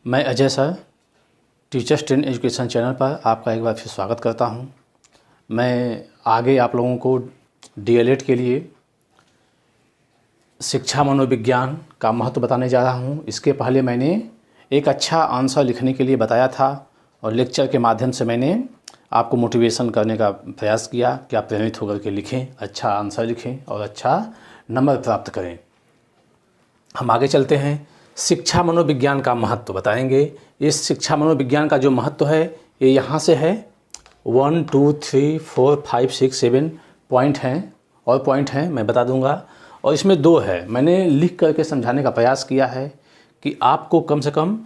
मैं Ajay sir teachers train education channel पर आपका एक बार फिर स्वागत करता हूं। मैं आगे आप लोगों को डीएलएड के लिए शिक्षा मनोविज्ञान का महत्व बताने जा रहा हूं। इसके पहले मैंने एक अच्छा आंसर लिखने के लिए बताया था और लेक्चर के माध्यम से मैंने आपको मोटिवेशन करने का प्रयास किया कि आप प्रेरित होकर के लिखें, अच्छा आंसर लिखें और अच्छा नंबर प्राप्त करें। हम आगे चलते हैं। शिक्षा मनोविज्ञान का महत्व बताएंगे। इस शिक्षा मनोविज्ञान का जो महत्व है ये यहाँ से है। 1 2 3 4 5 6 7 पॉइंट हैं और पॉइंट हैं, मैं बता दूंगा। और इसमें 2 है, मैंने लिख करके समझाने का प्रयास किया है कि आपको कम से कम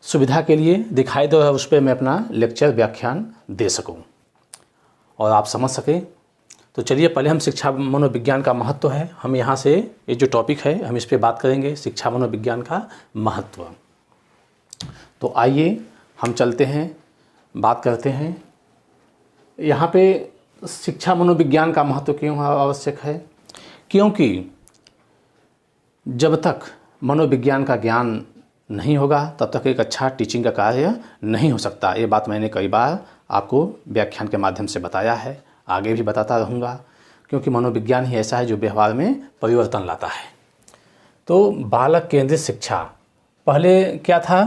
सुविधा के लिए दिखाई दे और उस पर मैं अपना लेक्चर व्याख्यान दे सकूं और आप समझ सकें। तो चलिए पहले हम शिक्षा मनोविज्ञान का महत्व है, हम यहाँ से ये जो टॉपिक है हम इस पे बात करेंगे, शिक्षा मनोविज्ञान का महत्व। तो आइए हम चलते हैं, बात करते हैं। यहाँ पे शिक्षा मनोविज्ञान का महत्व क्यों आवश्यक है? क्योंकि जब तक मनोविज्ञान का ज्ञान नहीं होगा तब तक एक अच्छा टीचिंग का कार्य नहीं हो सकता। ये बात मैंने कई बार आपको व्याख्यान के माध्यम से बताया है, आगे भी बताता रहूँगा, क्योंकि मनोविज्ञान ही ऐसा है जो व्यवहार में परिवर्तन लाता है। तो बालक केंद्रित शिक्षा, पहले क्या था?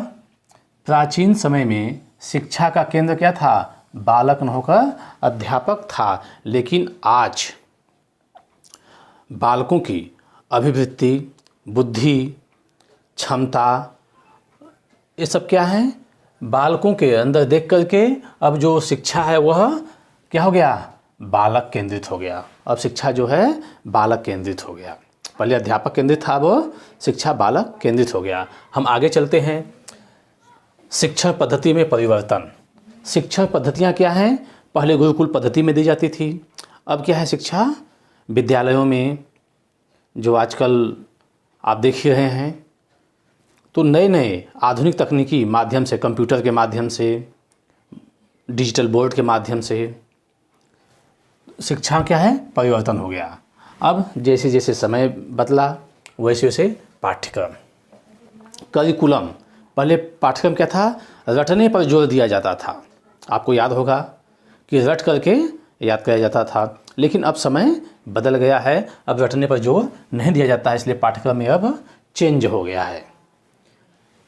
प्राचीन समय में शिक्षा का केंद्र क्या था? बालक न होकर अध्यापक था। लेकिन आज बालकों की अभिवृत्ति, बुद्धि, क्षमता, ये सब क्या है? बालकों के अंदर देख करके अब जो शिक्षा है वह क्या हो गया? बालक केंद्रित हो गया। अब शिक्षा जो है बालक केंद्रित हो गया। पहले अध्यापक केंद्रित था, वो शिक्षा बालक केंद्रित हो गया। हम आगे चलते हैं। शिक्षण पद्धति में परिवर्तन। शिक्षण पद्धतियाँ क्या हैं? पहले गुरुकुल पद्धति में दी जाती थी, अब क्या है? शिक्षा विद्यालयों में जो आजकल आप देख रहे हैं, तो नए नए आधुनिक तकनीकी माध्यम से, कंप्यूटर के माध्यम से, डिजिटल बोर्ड के माध्यम से शिक्षा क्या है? परिवर्तन हो गया। अब जैसे जैसे समय बदला वैसे वैसे पाठ्यक्रम, करिकुलम। पहले पाठ्यक्रम क्या था? रटने पर जोर दिया जाता था। आपको याद होगा कि रट करके याद किया जाता था, लेकिन अब समय बदल गया है, अब रटने पर जोर नहीं दिया जाता है, इसलिए पाठ्यक्रम में अब चेंज हो गया है।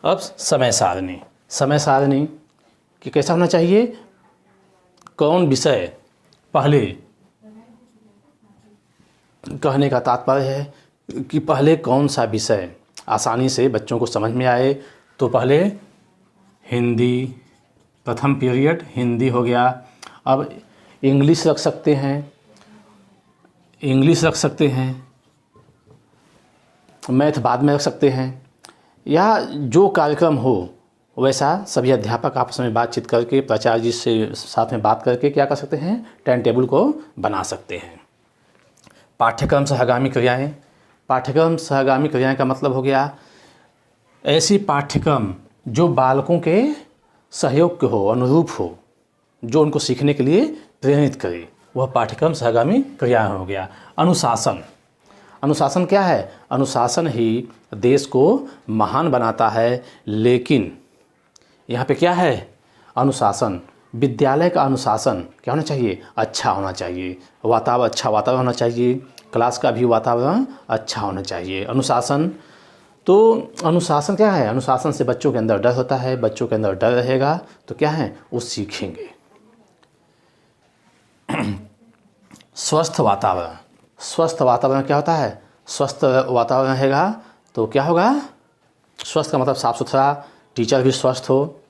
अब समय सारणी, समय सारणी कि कैसा होना चाहिए? कौन विषय पहले, कहने का तात्पर्य है कि पहले कौन सा विषय आसानी से बच्चों को समझ में आए, तो पहले हिंदी, प्रथम पीरियड हिंदी हो गया। अब इंग्लिश रख सकते हैं, इंग्लिश रख सकते हैं, मैथ बाद में रख सकते हैं, या जो कार्यक्रम हो वैसा सभी अध्यापक आपस में बातचीत करके, प्राचार्य जी से साथ में बात करके क्या कर सकते हैं? टाइम टेबल को बना सकते हैं। पाठ्यक्रम सहगामी क्रियाएं। पाठ्यक्रम सहगामी क्रियाएं का मतलब हो गया ऐसी पाठ्यक्रम जो बालकों के सहयोग के हो, अनुरूप हो, जो उनको सीखने के लिए प्रेरित करे, वह पाठ्यक्रम सहगामी क्रियाएं हो गया। अनुशासन, अनुशासन क्या है? अनुशासन ही देश को महान बनाता है। लेकिन यहाँ पे क्या है? अनुशासन, विद्यालय का अनुशासन क्या होना चाहिए? अच्छा होना चाहिए। वातावरण, अच्छा वातावरण होना चाहिए, क्लास का भी वातावरण अच्छा होना चाहिए। अनुशासन, तो अनुशासन क्या है? अनुशासन से बच्चों के अंदर डर होता है, बच्चों के अंदर डर रहेगा तो क्या है? वो सीखेंगे। स्वस्थ वातावरण, स्वस्थ वातावरण क्या होता है? स्वस्थ वातावरण रहेगा तो क्या होगा? स्वस्थ का मतलब साफ सुथरा, टीचर भी स्वस्थ हो,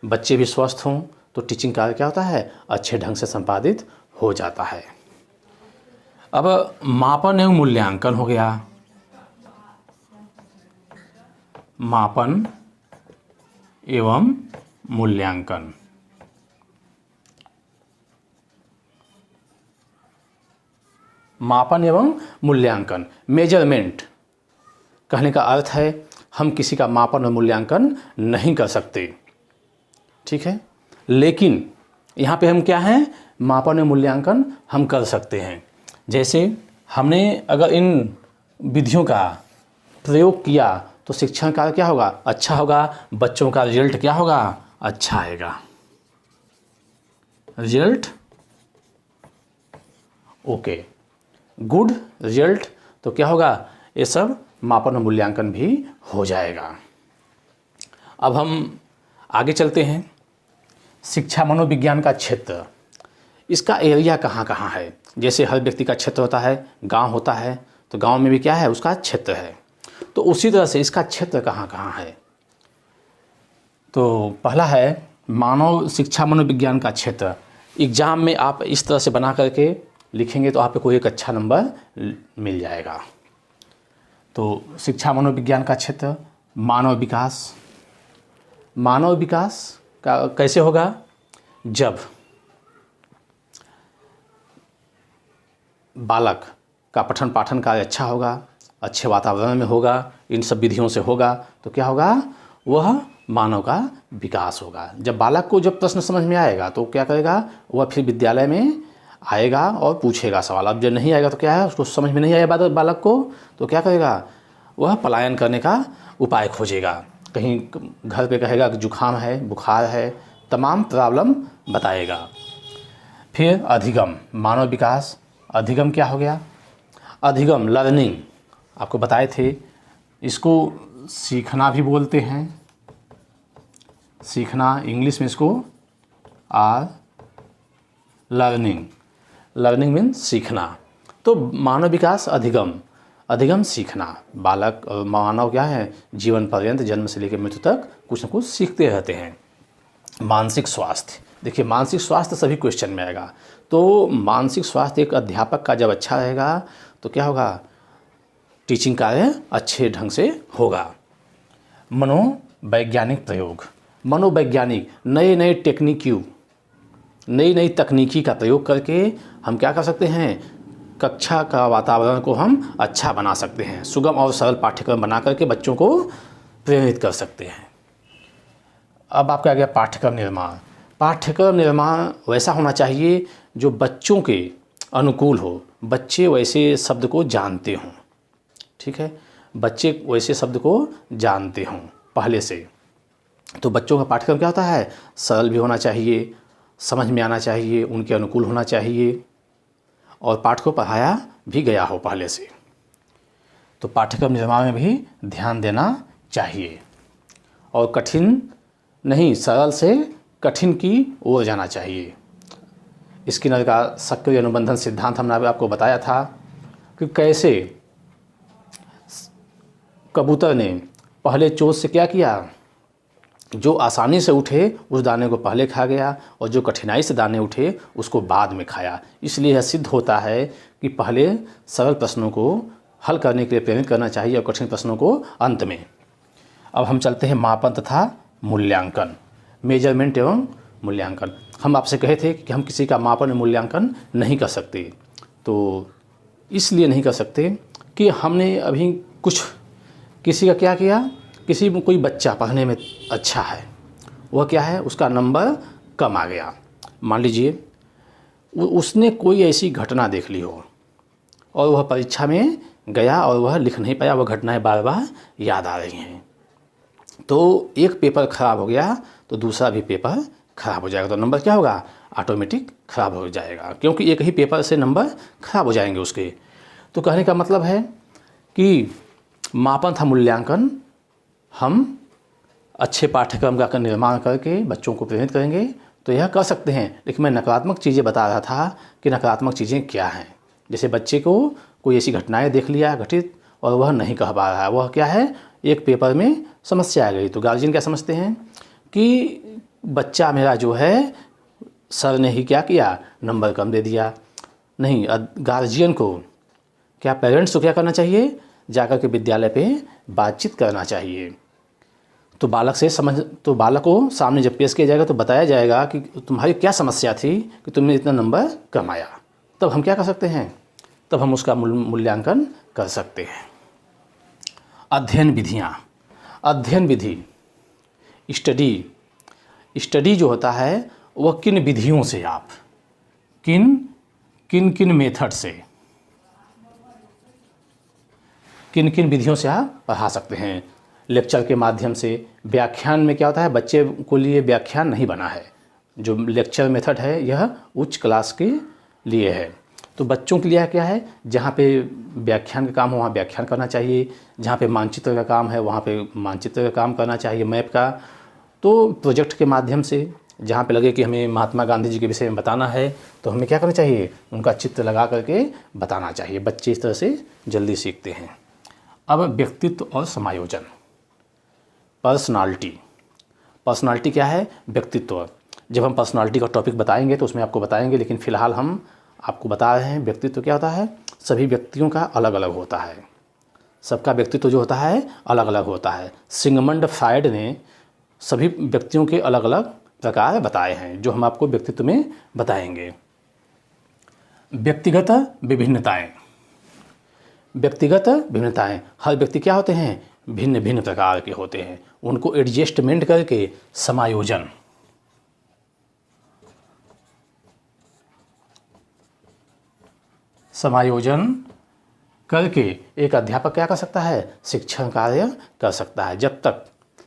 बच्चे भी स्वस्थ हों, तो टीचिंग कार्य क्या होता है? अच्छे ढंग से संपादित हो जाता है। अब मापन एवं मूल्यांकन हो गया। मापन एवं मूल्यांकन, मापन एवं मूल्यांकन, मेजरमेंट कहने का अर्थ है हम किसी का मापन और मूल्यांकन नहीं कर सकते, ठीक है, लेकिन यहाँ पे हम क्या हैं? मापन और मूल्यांकन हम कर सकते हैं। जैसे हमने अगर इन विधियों का प्रयोग किया तो तो शिक्षण कार्य क्या होगा, अच्छा होगा, बच्चों का रिजल्ट क्या होगा, अच्छा आएगा, रिजल्ट ओके, गुड रिजल्ट, तो क्या होगा, ये सब मापन और मूल्यांकन भी हो जाएगा। अब हम आगे चलते हैं। शिक्षा मनोविज्ञान का क्षेत्र, इसका एरिया कहाँ कहाँ है। जैसे हर व्यक्ति का क्षेत्र होता है, गांव होता है, तो गांव में भी क्या है, उसका क्षेत्र है। तो उसी तरह से इसका क्षेत्र कहाँ कहाँ है। तो पहला है मानव शिक्षा मनोविज्ञान का क्षेत्र। एग्जाम में आप इस तरह से बना करके लिखेंगे तो आपको एक अच्छा नंबर मिल जाएगा। तो शिक्षा मनोविज्ञान का क्षेत्र, मानव विकास। मानव विकास का कैसे होगा, जब बालक का पठन पाठन कार्य अच्छा होगा, अच्छे वातावरण में होगा, इन सब विधियों से होगा, तो क्या होगा, वह मानव का विकास होगा। जब बालक को जब प्रश्न समझ में आएगा तो क्या करेगा, वह फिर विद्यालय में आएगा और पूछेगा सवाल। अब जब नहीं आएगा तो क्या है, उसको समझ में नहीं आया बालक को, तो क्या करेगा, वह पलायन करने का उपाय खोजेगा। कहीं घर पे कहेगा कि जुखाम है, बुखार है, तमाम प्रॉब्लम बताएगा। फिर अधिगम, मानव विकास। अधिगम क्या हो गया, अधिगम लर्निंग, आपको बताए थे, इसको सीखना भी बोलते हैं। सीखना, इंग्लिश में इसको लर्निंग, लर्निंग मीन्स सीखना। तो मानव विकास अधिगम, अधिगम सीखना। बालक और मानव क्या है, जीवन पर्यंत जन्म से लेकर मृत्यु तक कुछ न कुछ सीखते रहते हैं। मानसिक स्वास्थ्य, देखिए मानसिक स्वास्थ्य सभी क्वेश्चन में आएगा। तो मानसिक स्वास्थ्य एक अध्यापक का जब अच्छा रहेगा तो क्या होगा, टीचिंग कार्य अच्छे ढंग से होगा। मनोवैज्ञानिक प्रयोग, मनोवैज्ञानिक नए नए नई नई तकनीकी का प्रयोग करके हम क्या कर सकते हैं, कक्षा का वातावरण को हम अच्छा बना सकते हैं। सुगम और सरल पाठ्यक्रम बना करके बच्चों को प्रेरित कर सकते हैं। अब आपका आ गया पाठ्यक्रम निर्माण। पाठ्यक्रम निर्माण वैसा होना चाहिए जो बच्चों के अनुकूल हो, बच्चे वैसे शब्द को जानते हों। ठीक है, बच्चे वैसे शब्द को जानते हों पहले से। तो बच्चों का पाठ्यक्रम क्या होता है, सरल भी होना चाहिए, समझ में आना चाहिए, उनके अनुकूल होना चाहिए और पाठ को पढ़ाया भी गया हो पहले से। तो पाठ्यक्रम निर्माण में भी ध्यान देना चाहिए और कठिन नहीं, सरल से कठिन की ओर जाना चाहिए। स्किनर का सक्रिय अनुबंधन सिद्धांत हमने आपको बताया था कि कैसे कबूतर ने पहले चोंच से क्या किया, जो आसानी से उठे उस दाने को पहले खा गया और जो कठिनाई से दाने उठे उसको बाद में खाया। इसलिए यह सिद्ध होता है कि पहले सरल प्रश्नों को हल करने के लिए प्रेरित करना चाहिए और कठिन प्रश्नों को अंत में। अब हम चलते हैं मापन तथा मूल्यांकन, मेजरमेंट एवं मूल्यांकन। हम आपसे कहे थे कि हम किसी का मापन और मूल्यांकन नहीं कर सकते। तो इसलिए नहीं कर सकते कि हमने अभी कुछ किसी का क्या किया, किसी में कोई बच्चा पढ़ने में अच्छा है, वह क्या है, उसका नंबर कम आ गया। मान लीजिए उसने कोई ऐसी घटना देख ली हो और वह परीक्षा में गया और वह लिख नहीं पाया, वह घटनाएं बार बार याद आ रही हैं, तो एक पेपर ख़राब हो गया तो दूसरा भी पेपर ख़राब हो जाएगा। तो नंबर क्या होगा, ऑटोमेटिक ख़राब हो जाएगा, क्योंकि एक ही पेपर से नंबर ख़राब हो जाएंगे उसके। तो कहने का मतलब है कि मापन तथा मूल्यांकन हम अच्छे पाठ्यक्रम का निर्माण करके बच्चों को प्रेरित करेंगे तो यह कर सकते हैं। लेकिन मैं नकारात्मक चीज़ें बता रहा था कि नकारात्मक चीज़ें क्या हैं। जैसे बच्चे को कोई ऐसी घटनाएं देख लिया घटित और वह नहीं कह पा रहा है, वह क्या है, एक पेपर में समस्या आ गई, तो गार्जियन क्या समझते हैं कि बच्चा मेरा जो है सर ने ही क्या किया, नंबर कम दे दिया। नहीं, गार्जियन को क्या, पेरेंट्स को क्या करना चाहिए, जाकर के विद्यालय पे बातचीत करना चाहिए। तो बालक को सामने जब पेश किया जाएगा तो बताया जाएगा कि तुम्हारी क्या समस्या थी कि तुमने इतना नंबर कम आया। तब हम क्या कर सकते हैं, तब हम उसका मूल्यांकन कर सकते हैं। अध्ययन विधियाँ, अध्ययन विधि, स्टडी जो होता है वह किन विधियों से, आप किन मेथड से, किन विधियों से आप पढ़ा सकते हैं। लेक्चर के माध्यम से। व्याख्यान में क्या होता है, बच्चे को लिए व्याख्यान नहीं बना है। जो लेक्चर मेथड है यह उच्च क्लास के लिए है। तो बच्चों के लिए क्या है, जहाँ पे व्याख्यान का काम हो वहाँ व्याख्यान करना चाहिए, जहाँ पे मानचित्र का काम है वहाँ पे मानचित्र का काम करना चाहिए, मैप का। तो प्रोजेक्ट के माध्यम से जहाँ पे लगे कि हमें महात्मा गांधी जी के विषय में बताना है तो हमें क्या करना चाहिए, उनका चित्र लगा करके बताना चाहिए। बच्चे इस तरह से जल्दी सीखते हैं। अब व्यक्तित्व और समायोजन, पर्सनालिटी क्या है, व्यक्तित्व। जब हम पर्सनालिटी का टॉपिक बताएंगे तो उसमें आपको बताएंगे, लेकिन फ़िलहाल हम आपको बता रहे हैं व्यक्तित्व क्या होता है। सभी व्यक्तियों का अलग अलग होता है, सबका व्यक्तित्व जो होता है अलग अलग होता है। सिगमंड फ्रायड ने सभी व्यक्तियों के अलग अलग प्रकार बताए हैं, जो हम आपको व्यक्तित्व में बताएंगे। व्यक्तिगत विभिन्नताएं, हर व्यक्ति क्या होते हैं, भिन्न भिन्न प्रकार के होते हैं। उनको एडजस्टमेंट करके समायोजन करके एक अध्यापक क्या कर सकता है, शिक्षण कार्य कर सकता है। जब तक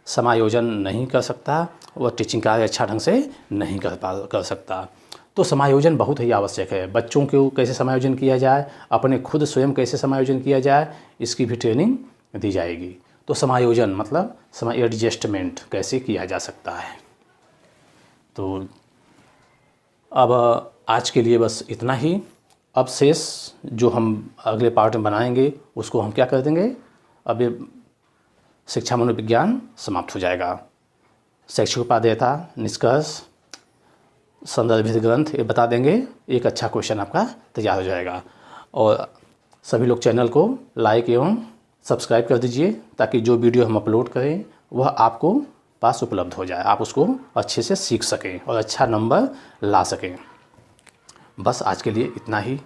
समायोजन नहीं कर सकता वह टीचिंग कार्य अच्छा ढंग से नहीं कर सकता। तो समायोजन बहुत ही आवश्यक है। बच्चों को कैसे समायोजन किया जाए, अपने खुद स्वयं कैसे समायोजन किया जाए, इसकी भी ट्रेनिंग दी जाएगी। तो समायोजन मतलब एडजस्टमेंट कैसे किया जा सकता है। तो अब आज के लिए बस इतना ही। अब शेष जो हम अगले पार्ट में बनाएंगे उसको हम क्या कर देंगे, अब ये शिक्षा मनोविज्ञान समाप्त हो जाएगा। शैक्षिक उपादेयता, निष्कर्ष, संदर्भित ग्रंथ ये बता देंगे। एक अच्छा क्वेश्चन आपका तैयार हो जाएगा। और सभी लोग चैनल को लाइक एवं सब्सक्राइब कर दीजिए ताकि जो वीडियो हम अपलोड करें वह आपको पास उपलब्ध हो जाए, आप उसको अच्छे से सीख सकें और अच्छा नंबर ला सकें। बस आज के लिए इतना ही।